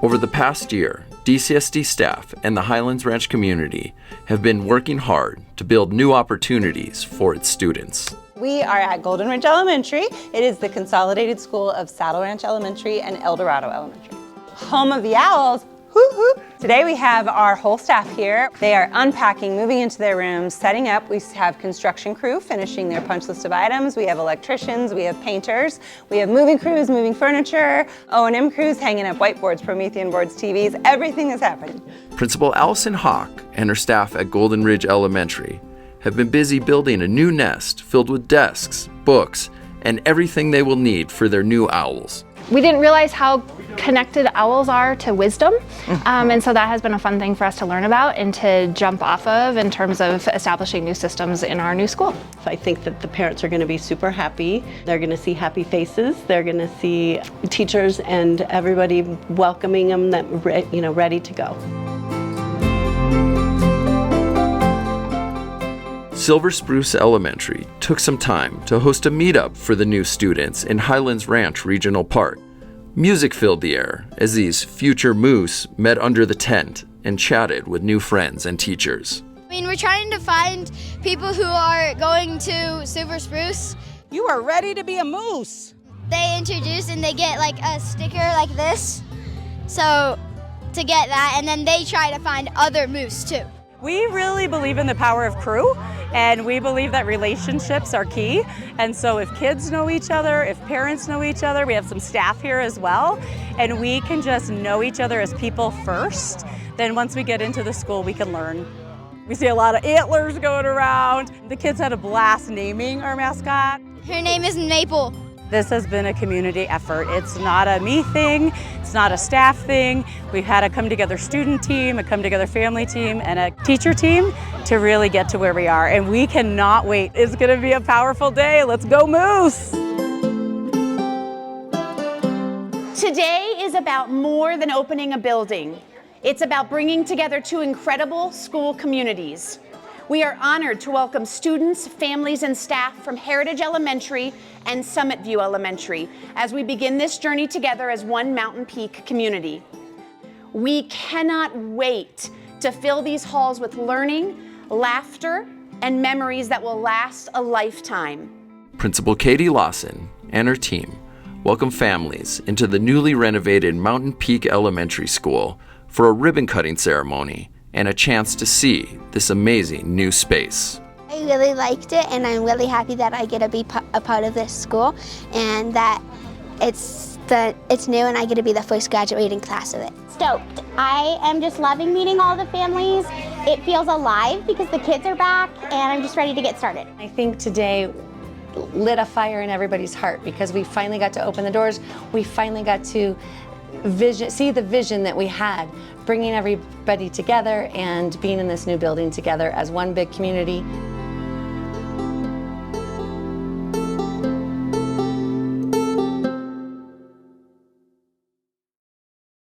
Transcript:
Over the past year, DCSD staff and the Highlands Ranch community have been working hard to build new opportunities for its students. We are at Golden Ridge Elementary. It is the consolidated school of Saddle Ranch Elementary and El Dorado Elementary. Home of the Owls. Woo-hoo. Today we have our whole staff here. They are unpacking, moving into their rooms, setting up. We have construction crew finishing their punch list of items. We have electricians, we have painters, we have moving crews, moving furniture, O&M crews hanging up whiteboards, Promethean boards, TVs, everything is happening. Principal Allison Hawk and her staff at Golden Ridge Elementary have been busy building a new nest filled with desks, books, and everything they will need for their new owls. We didn't realize how connected owls are to wisdom, and so that has been a fun thing for us to learn about and to jump off of in terms of establishing new systems in our new school. I think that the parents are going to be super happy. They're going to see happy faces. They're going to see teachers and everybody welcoming them, ready to go. Silver Spruce Elementary took some time to host a meetup for the new students in Highlands Ranch Regional Park. Music filled the air as these future moose met under the tent and chatted with new friends and teachers. We're trying to find people who are going to Silver Spruce. You are ready to be a moose. They introduce and they get like a sticker like this, so to get that, and then they try to find other moose too. We really believe in the power of crew, and we believe that relationships are key. And so if kids know each other, if parents know each other, we have some staff here as well, and we can just know each other as people first. Then once we get into the school, we can learn. We see a lot of antlers going around. The kids had a blast naming our mascot. Her name is Maple. This has been a community effort. It's not a me thing, it's not a staff thing. We've had a come together student team, a come together family team, and a teacher team to really get to where we are. And we cannot wait. It's gonna be a powerful day. Let's go Moose! Today is about more than opening a building. It's about bringing together two incredible school communities. We are honored to welcome students, families, and staff from Heritage Elementary and Summit View Elementary as we begin this journey together as one Mountain Peak community. We cannot wait to fill these halls with learning, laughter, and memories that will last a lifetime. Principal Katie Lawson and her team welcome families into the newly renovated Mountain Peak Elementary School for a ribbon-cutting ceremony and a chance to see this amazing new space. I really liked it, and I'm really happy that I get to be a part of this school, and that it's new and I get to be the first graduating class of it. Stoked. I am just loving meeting all the families. It feels alive because the kids are back, and I'm just ready to get started. I think today lit a fire in everybody's heart because we finally got to open the doors. We finally got to see the vision that we had, bringing everybody together and being in this new building together as one big community.